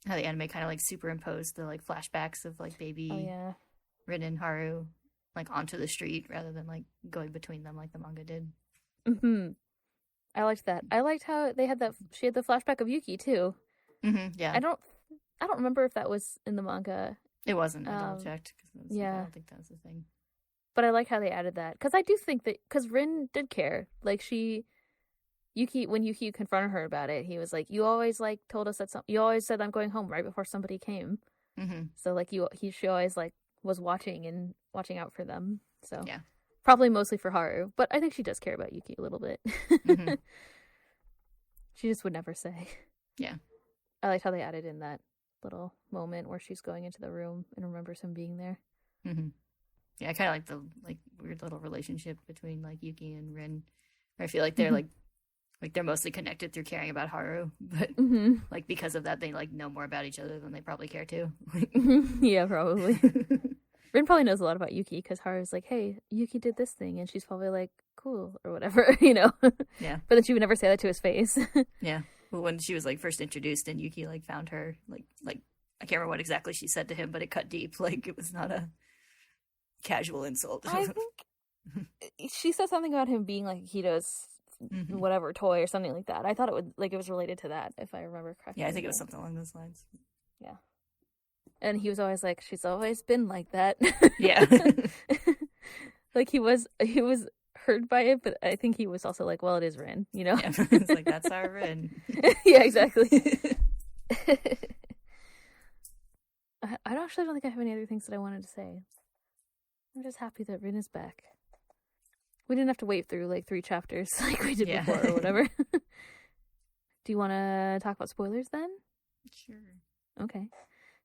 how the anime kind of like superimposed the like flashbacks of like baby Rin and Haru like onto the street rather than like going between them like the manga did. Mm-hmm. I liked that. I liked how they had that. She had the flashback of Yuki too. Mm-hmm, yeah. I don't remember if that was in the manga. It wasn't. I double checked. I don't think that was the thing. But I like how they added that because I do think that because Rin did care. Like when Yuki confronted her about it, he was like, "You always like told us that you always said I'm going home right before somebody came." Mm-hmm. So like she always like was watching out for them. So yeah. Probably mostly for Haru, but I think she does care about Yuki a little bit. Mm-hmm. She just would never say. Yeah. I liked how they added in that little moment where she's going into the room and remembers him being there. Mm-hmm. Yeah, I kind of like the like weird little relationship between like Yuki and Rin. Where I feel like they're like they're mostly connected through caring about Haru, but like because of that, they like know more about each other than they probably care to. Yeah, probably. Rin probably knows a lot about Yuki because Haru's like, "Hey, Yuki did this thing," and she's probably like, "Cool," or whatever, Yeah. But then she would never say that to his face. Yeah. Well, when she was like first introduced and Yuki like found her, like I can't remember what exactly she said to him, but it cut deep. Like it was not a casual insult. I think she said something about him being like Akito's whatever toy or something like that. I thought it was related to that, if I remember correctly. Yeah, I think it was something along those lines. Yeah. And he was always like, "She's always been like that." Yeah. Like he was hurt by it, but I think he was also like, "Well, it is Rin," Yeah, it's like that's our Rin. Yeah, exactly. I actually don't think I have any other things that I wanted to say. I'm just happy that Rin is back. We didn't have to wait through like 3 chapters like we did before or whatever. Do you want to talk about spoilers then? Sure. Okay.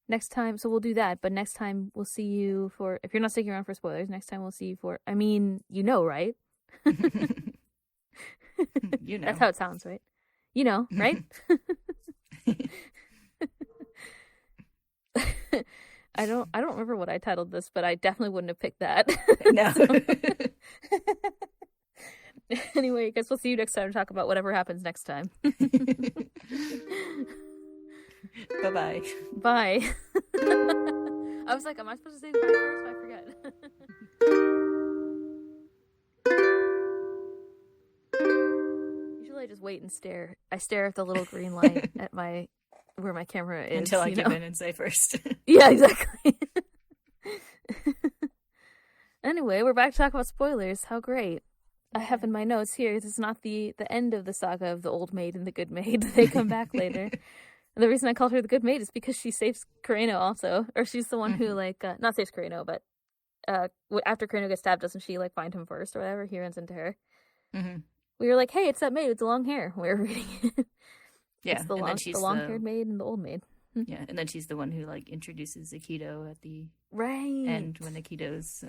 Next time, so we'll do that, but next time we'll see you for, if you're not sticking around for spoilers, next time we'll see you for, I mean, right? You know. That's how it sounds, right? Right? I don't remember what I titled this, but I definitely wouldn't have picked that. No. Anyway, I guess we'll see you next time to talk about whatever happens next time. Bye-bye. Bye. I was like, am I supposed to say bye first? I forget. Usually I just wait and stare. I stare at the little green light at where my camera is. Until I give in and say first. Yeah, exactly. Anyway, we're back to talk about spoilers. How great. I have in my notes here, this is not the end of the saga of the old maid and the good maid. They come back later. And the reason I called her the good maid is because she saves Kureno also. Or she's the one who, not saves Kureno, but after Kureno gets stabbed, doesn't she, find him first or whatever? He runs into her. Mm-hmm. We were like, hey, it's that maid with the long hair. We were reading it. Yeah. It's the long-haired maid and the old maid. Yeah, and then she's the one who, introduces Akito at the right end when Akito's,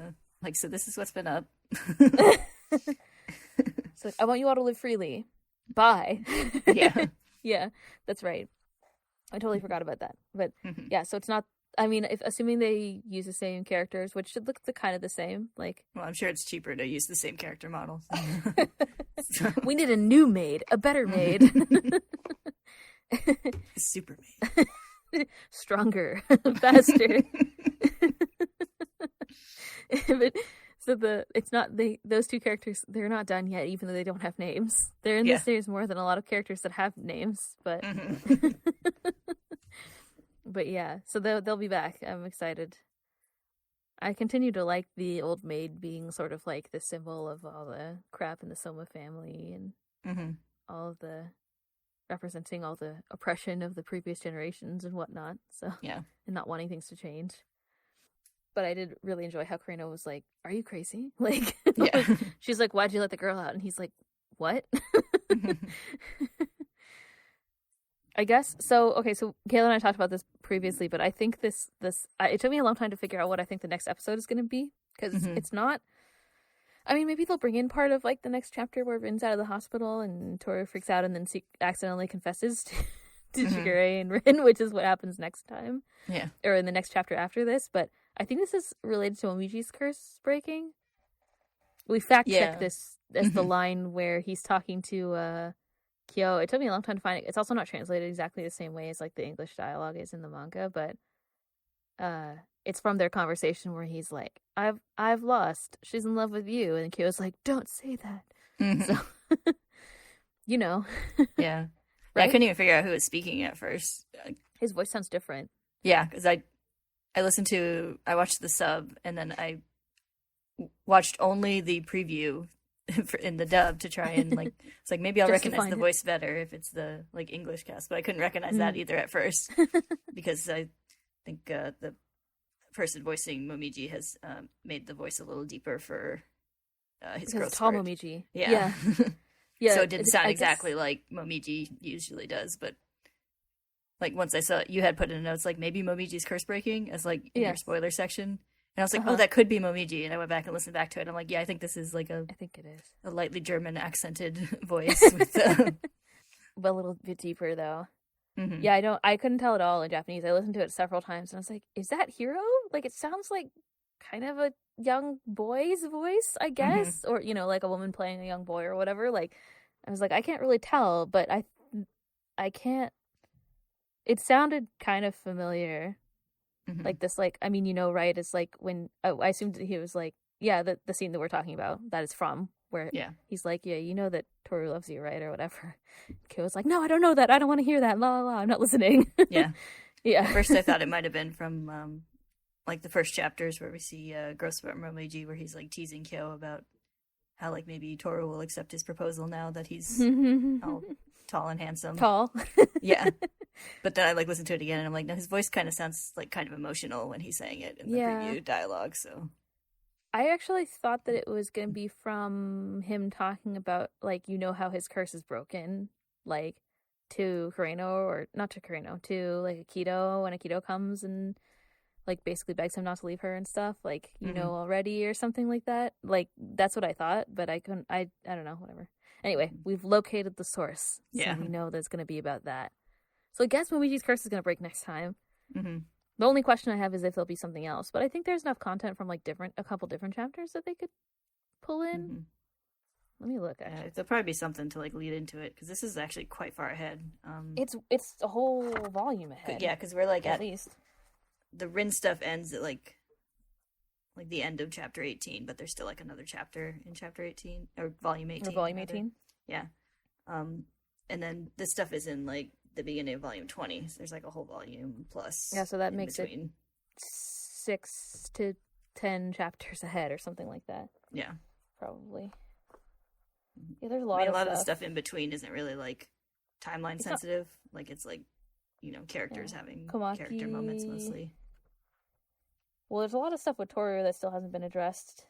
so this is what's been up. It's like, I want you all to live freely. Bye. Yeah. Yeah, that's right. I totally forgot about that. But yeah, so it's not, I mean, assuming they use the same characters, which should look kind of the same, Well, I'm sure it's cheaper to use the same character model. So. We need a new maid, a better maid. Super maid. Stronger, faster. But it's not those two characters, they're not done yet, even though they don't have names. They're in this series more than a lot of characters that have names, but but yeah, so they'll be back. I'm excited. I continue to like the old maid being sort of like the symbol of all the crap in the Soma family and all of the representing all the oppression of the previous generations and whatnot. So yeah, and not wanting things to change. But I did really enjoy how Karina was like, "Are you crazy?" Like, Yeah. she's like, "Why'd you let the girl out?" And he's like, "What?" I guess so. Okay, so Kayla and I talked about this previously, but I think it took me a long time to figure out what I think the next episode is going to be, because it's not. I mean, maybe they'll bring in part of like the next chapter where Rin's out of the hospital and Toru freaks out and then accidentally confesses to Shigure and Rin, which is what happens next time. Yeah. Or in the next chapter after this. But I think this is related to Momiji's curse breaking. We fact checked this as the line where he's talking to Kyo. It took me a long time to find it. It's also not translated exactly the same way as like the English dialogue is in the manga, but it's from their conversation where he's like, I've lost. She's in love with you. And Kyo's like, don't say that. So, you know. Yeah. Right? I couldn't even figure out who was speaking at first. His voice sounds different. Yeah, because I watched the sub, and then I watched only the preview in the dub to try and like, it's like maybe I'll recognize the voice better if it's the like English cast, but I couldn't recognize that either at first because I think the person voicing Momiji has made the voice a little deeper for his growth tall spurt. Momiji. Yeah. Yeah, so it didn't sound exactly like Momiji usually does, but like once I saw you had put in notes like maybe Momiji's curse breaking as like in your spoiler section, and I was like, oh, that could be Momiji, and I went back and listened back to it. I'm like, yeah, I think this is like I think it is a lightly German accented voice with but a little bit deeper though. Yeah, I couldn't tell at all in Japanese. I listened to it several times and I was like, is that Hiro? Like it sounds like kind of a young boy's voice, I guess, or you know, like a woman playing a young boy or whatever. Like I was like, I can't really tell, but I can't. It sounded kind of familiar, like this. Like I mean, you know, right? It's like when I assumed that he was like, yeah, the scene that we're talking about that is from where he's like, yeah, you know that Toru loves you, right, or whatever. Kyo's like, no, I don't know that. I don't want to hear that. La la la. I'm not listening. Yeah. At first, I thought it might have been from like the first chapters where we see Gross about Momiji, where he's like teasing Kyo about how like maybe Toru will accept his proposal now that he's all tall and handsome. Tall. Yeah. But then I like listened to it again and I'm like, no, his voice kind of sounds like kind of emotional when he's saying it in the preview dialogue. So I actually thought that it was going to be from him talking about like, you know, how his curse is broken, like to Kureno, or not to Kureno, to like Akito, when Akito comes and like basically begs him not to leave her and stuff, like, you know already, or something like that. Like that's what I thought, but I couldn't. I don't know, whatever. Anyway, we've located the source, so we know that it's going to be about that. So I guess Momiji's curse is going to break next time. The only question I have is if there'll be something else, but I think there's enough content from like a couple different chapters that they could pull in. Let me look. Actually, there'll probably be something to like lead into it because this is actually quite far ahead. It's a whole volume ahead. Yeah, because we're like at least the Rin stuff ends at like the end of chapter 18, but there's still like another chapter in chapter 18 or volume 18. Or volume 18. Yeah. And then this stuff is in like the beginning of volume 20. So there's like a whole volume plus. Yeah, so that makes it 6 to 10 chapters ahead or something like that. Yeah. Probably. Yeah, there's a lot of the stuff in between isn't really like timeline sensitive. Like it's like, you know, characters having character moments mostly. Well, there's a lot of stuff with Toru that still hasn't been addressed.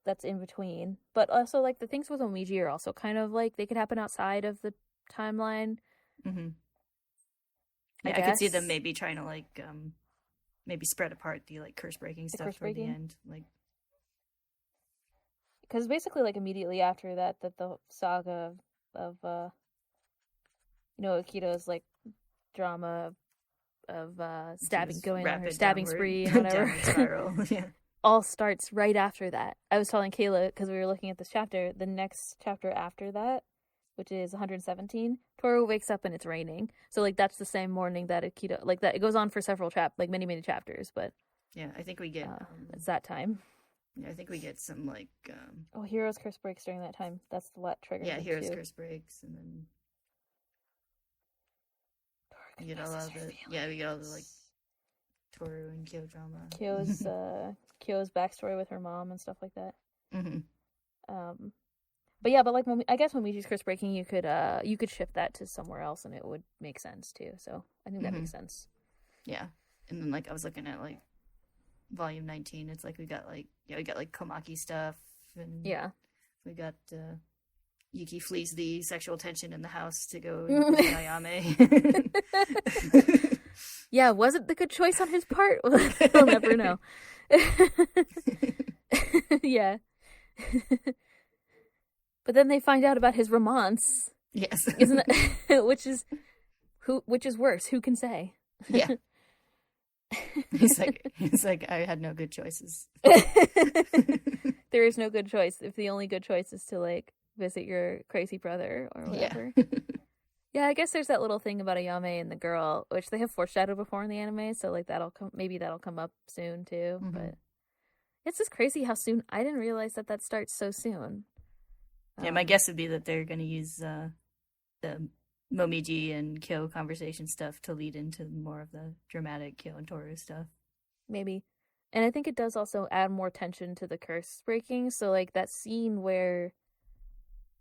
That's in between. But also, like, the things with Omiji are also kind of, like, they could happen outside of the timeline. Yeah, I could see them maybe trying to, like, maybe spread apart the, like, curse-breaking stuff toward the end. Like, because basically, like, immediately after that the saga of you know, Akito's, like, drama of stabbing, going on her stabbing spree and whatever. Spiral. Yeah. All starts right after that. I was telling Kayla, because we were looking at this chapter, the next chapter after that, which is 117, Toru wakes up and it's raining. So, like, that's the same morning that Akito, like, that it goes on for several many, many chapters, but yeah, I think we get it's that time. Yeah, I think we get some, like, Hero's curse breaks during that time. That's what triggers it, Hero's curse breaks, and then we get all of the, we get all the, like, Toru and Kyo drama. Kyo's backstory with her mom and stuff like that. But yeah, but like, I guess Momiji's curse breaking, you could shift that to somewhere else and it would make sense too. So I think that makes sense. Yeah, and then like I was looking at like volume 19. It's like we got like Komaki stuff, and Yeah. we got Yuki flees the sexual tension in the house to go and visit Ayame. Yeah, was it the good choice on his part? We'll never know. Yeah. But then they find out about his romance. Yes. Isn't it? Which is worse? Who can say? Yeah. He's like, I had no good choices. There is no good choice if the only good choice is to like visit your crazy brother or whatever. Yeah. Yeah, I guess there's that little thing about Ayame and the girl, which they have foreshadowed before in the anime, so like that'll come up soon too. Mm-hmm. But it's just crazy how soon. I didn't realize that starts so soon. Yeah, my guess would be that they're going to use the Momiji and Kyo conversation stuff to lead into more of the dramatic Kyo and Toru stuff. Maybe. And I think it does also add more tension to the curse breaking. So like the scene where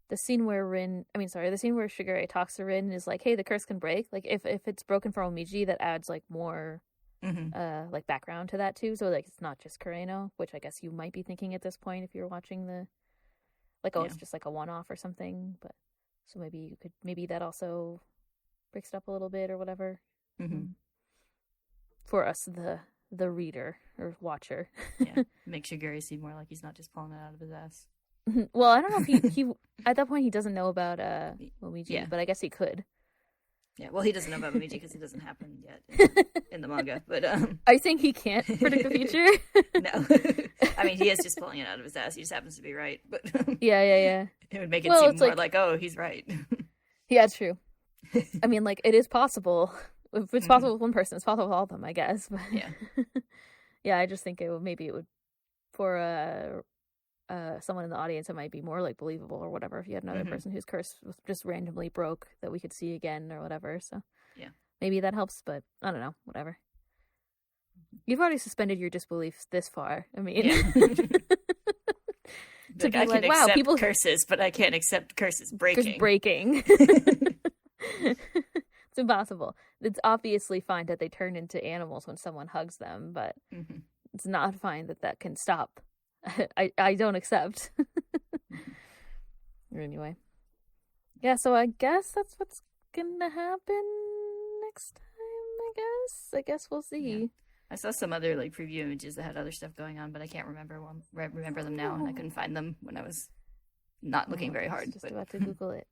Shigure talks to Rin is like, hey, the curse can break. Like if it's broken for Momiji, that adds like more like background to that too. So like it's not just Kureno, which I guess you might be thinking at this point if you're watching the it's just like a one-off or something. But so maybe that also breaks it up a little bit or whatever. For us, the reader or watcher. Yeah, make Shigure seem more like he's not just pulling it out of his ass. Well, I don't know if he at that point he doesn't know about Momiji, but I guess he could. Yeah, well, he doesn't know about Momiji because it doesn't happen yet in the manga. But are you saying he can't predict the future? No, I mean he is just pulling it out of his ass. He just happens to be right. But yeah. It would make it seem more like, oh, he's right. Yeah, it's true. I mean, like it is possible. If it's possible with one person, it's possible with all of them, I guess. But yeah, yeah. I just think it would for someone in the audience, it might be more like believable or whatever if you had another person whose curse just randomly broke that we could see again or whatever. So yeah, maybe that helps, but I don't know, whatever. You've already suspended your disbelief this far. I mean, to be like, wow, people curses, but I can't accept curses breaking. It's impossible. It's obviously fine that they turn into animals when someone hugs them, but it's not fine that can stop. I don't accept. Anyway. Yeah, so I guess that's what's gonna happen next time, I guess we'll see. Yeah. I saw some other like preview images that had other stuff going on, but I can't remember them now, and I couldn't find them when I was not looking very hard. Just about to Google it.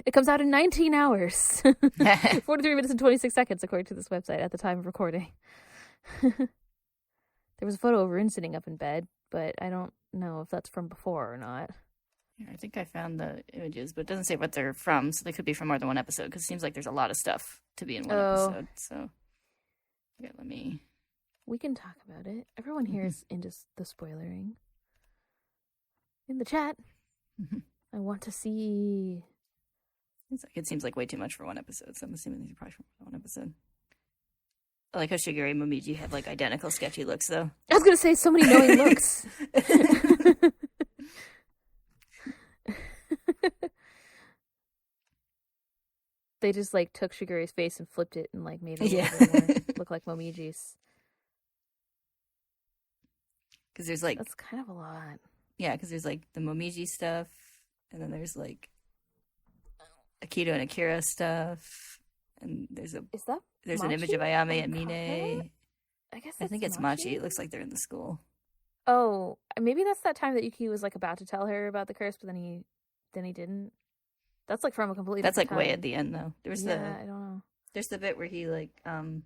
It comes out in 19 hours. 43 minutes and 26 seconds, according to this website at the time of recording. There was a photo of Rin sitting up in bed, but I don't know if that's from before or not. Yeah, I think I found the images, but it doesn't say what they're from, so they could be from more than one episode, because it seems like there's a lot of stuff to be in one episode. So, yeah, we can talk about it. Everyone here is into the spoilering. In the chat. I want to see. It seems like way too much for one episode, so I'm assuming these are probably from one episode. I like how Shigure and Momiji have like identical sketchy looks, though. I was gonna say so many knowing looks. They just like took Shigure's face and flipped it and like made it look like Momiji's. Because there's like that's kind of a lot. Yeah, because there's like the Momiji stuff, and then there's like Akito and Akira stuff, and there's an image of Ayame and Mine. I think it's Machi. It looks like they're in the school. Oh, maybe that's that time that Yuki was like about to tell her about the curse, but then he didn't. That's like from a completely. That's like time. Way at the end though. I don't know. There's the bit where he like I don't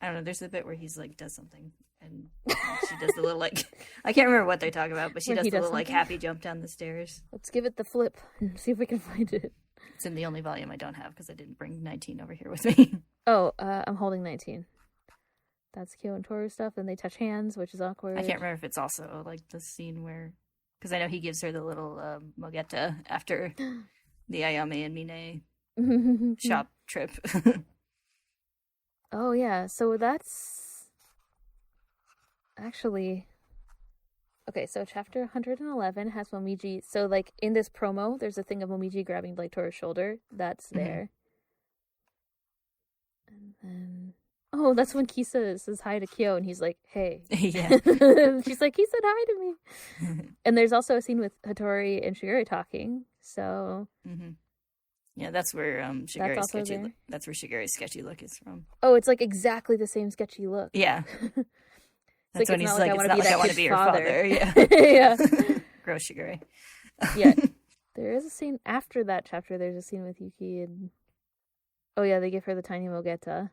know. There's the bit where he's like does something, and she does the little like I can't remember what they talk about, but she does the little like happy jump down the stairs. Let's give it the flip and see if we can find it. It's in the only volume I don't have because I didn't bring 19 over here with me. Oh, I'm holding 19. That's Kyo and Toru stuff, and they touch hands, which is awkward. I can't remember if it's also like the scene where, because I know he gives her the little mogetta after the Ayame and Mine shop trip. Oh yeah, so that's actually okay. So chapter 111 has Momiji. So like in this promo, there's a thing of Momiji grabbing like Toru's shoulder. That's there, and then Oh, that's when Kisa says hi to Kyo, and he's like, "Hey." Yeah. She's like, "He said hi to me." And there's also a scene with Hattori and Shigeru talking. So yeah, that's where that's also sketchy. there. That's where Shigeru's sketchy look is from. Oh, it's like exactly the same sketchy look. Yeah. That's like, when he's not like, I it's want not to be like I that want to kid's be your father. Yeah. Yeah. Gross Shigeru. Yeah. There is a scene after that chapter. There's a scene with Yuki and... Oh, yeah, they give her the tiny Mogeta.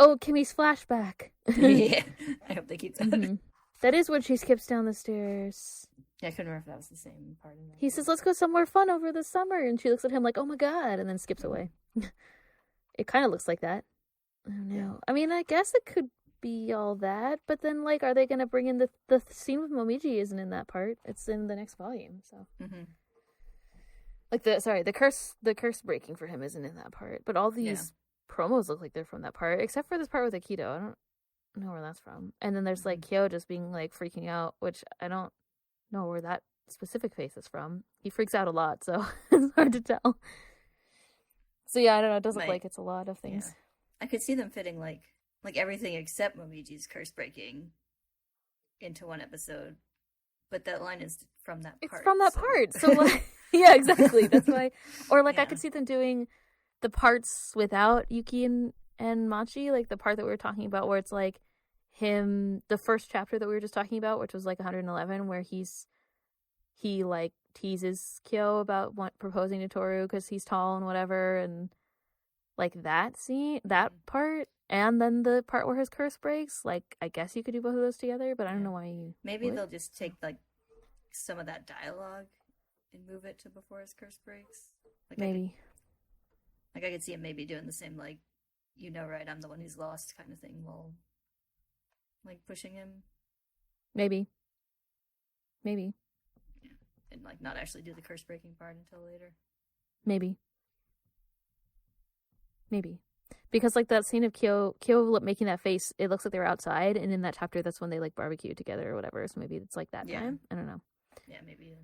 Oh, Kimmy's flashback. Yeah. I hope they keep that. Mm-hmm. That is when she skips down the stairs. Yeah, I couldn't remember if that was the same part of that. He says, "Let's go somewhere fun over the summer." And she looks at him like, "Oh my god," and then skips away. It kind of looks like that. I don't know. Yeah. I mean, I guess it could be all that, but then, like, are they going to bring in the scene with Momiji isn't in that part. It's in the next volume, so. Like, the curse breaking for him isn't in that part. But all these promos look like they're from that part, except for this part with Akito. I don't know where that's from. And then there's, like, Kyo just being, like, freaking out, which I don't know where that specific face is from. He freaks out a lot, so it's hard to tell. So yeah, I don't know. It does look like it's a lot of things. Yeah. I could see them fitting like everything except Momiji's curse breaking into one episode, but that line is from that part. It's from that part. So like, yeah, exactly. That's why. Or like I could see them doing the parts without Yuki and Machi, like the part that we were talking about, where it's like him, the first chapter that we were just talking about, which was like 111, where he like teases Kyo about proposing to Toru because he's tall and whatever, and like that scene, that part, and then the part where his curse breaks. Like, I guess you could do both of those together, but I don't know why you. Maybe they'll just take like some of that dialogue and move it to before his curse breaks. Like maybe. I could see him maybe doing the same, like, you know, right? I'm the one who's lost, kind of thing, while like pushing him. Maybe. And like not actually do the curse breaking part until later. Maybe. Because like that scene of Kyo making that face, it looks like they were outside, and in that chapter that's when they like barbecue together or whatever, so maybe it's like that time. I don't know. Yeah, maybe.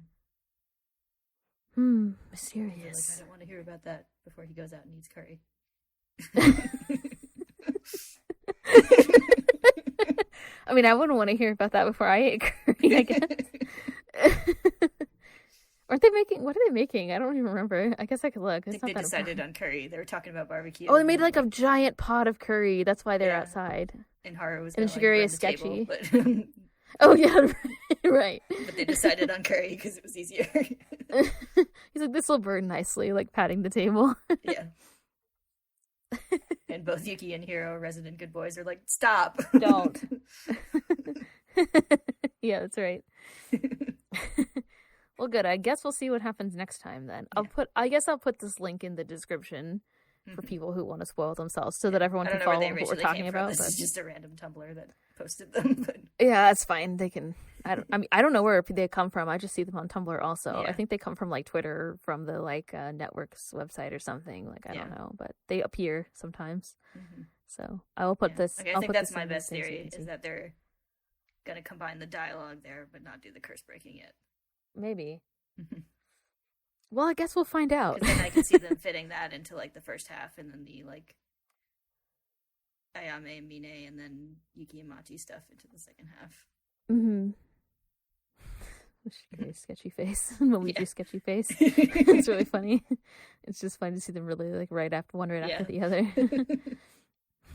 Mysterious. Like, I don't want to hear about that before he goes out and eats curry. I mean, I wouldn't want to hear about that before I ate curry, I guess. Aren't they making? What are they making? I don't even remember. I guess I could look. I think they decided on curry. They were talking about barbecue. Oh, they made like a giant pot of curry. That's why they're outside. And Haru was. And Shigure is sketchy. Table, but... Oh yeah, right. But they decided on curry because it was easier. He's like, this will burn nicely, like patting the table. Yeah. And both Yuki and Hiro, resident good boys, are like, stop. Don't. Yeah, that's right. Well, good. I guess we'll see what happens next time then. I guess I'll put this link in the description for people who want to spoil themselves, so that everyone can follow what we're talking about. This is just a random Tumblr that posted them. But... Yeah, that's fine. They can. I don't know where they come from. I just see them on Tumblr also. Yeah. I think they come from like Twitter, from the like network's website or something. Like I don't know, but they appear sometimes. So I will put this. Okay, I think that's my best theory, is that they're gonna combine the dialogue there, but not do the curse breaking yet. Maybe. Well, I guess we'll find out. Because then I can see them fitting that into like the first half, and then the like Ayame and Mine, and then Yuki and Machi stuff into the second half. Sketchy face. Momiji's sketchy face. It's really funny. It's just fun to see them really like right after after the other.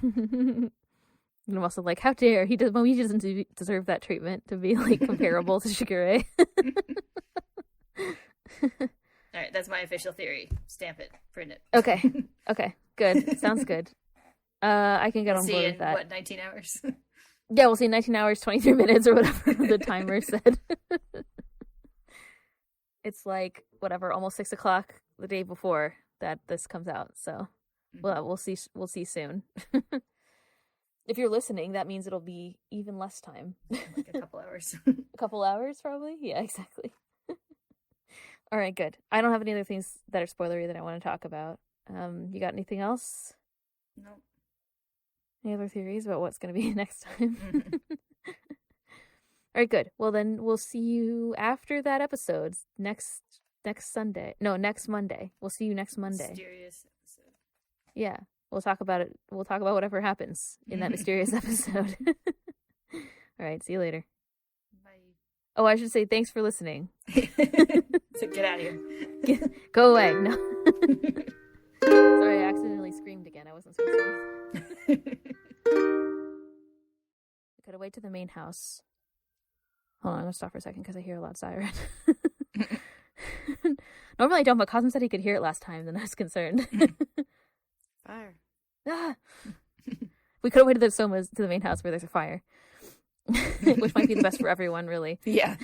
And I'm also like, how dare Momiji doesn't deserve that treatment to be like comparable to Shigure. All right, that's my official theory. Stamp it, print it. Okay, good. Sounds good. I can get on board with that. What, 19 hours? Yeah, we'll see 19 hours, 23 minutes, or whatever the timer said. It's like whatever, almost 6 o'clock the day before that this comes out. So, well, we'll see. We'll see soon. If you're listening, that means it'll be even less time. Like a couple hours. A couple hours, probably? Yeah, exactly. All right, good. I don't have any other things that are spoilery that I want to talk about. You got anything else? Nope. Any other theories about what's going to be next time? All right, good. Well, then we'll see you after that episode next Sunday. No, next Monday. We'll see you next Monday. Mysterious episode. Yeah. We'll talk about it. We'll talk about whatever happens in that mysterious episode. All right. See you later. Bye. Oh, I should say thanks for listening. So get out of here. Go away. No. Sorry, I accidentally screamed again. I wasn't supposed to. We gotta wait to the main house. Hold on, I'm gonna stop for a second because I hear a loud siren. Normally I don't, but Cosmo said he could hear it last time, then I was concerned. Fire. Ah! We could have waited to the main house where there's a fire. Which might be the best for everyone, really. Yeah.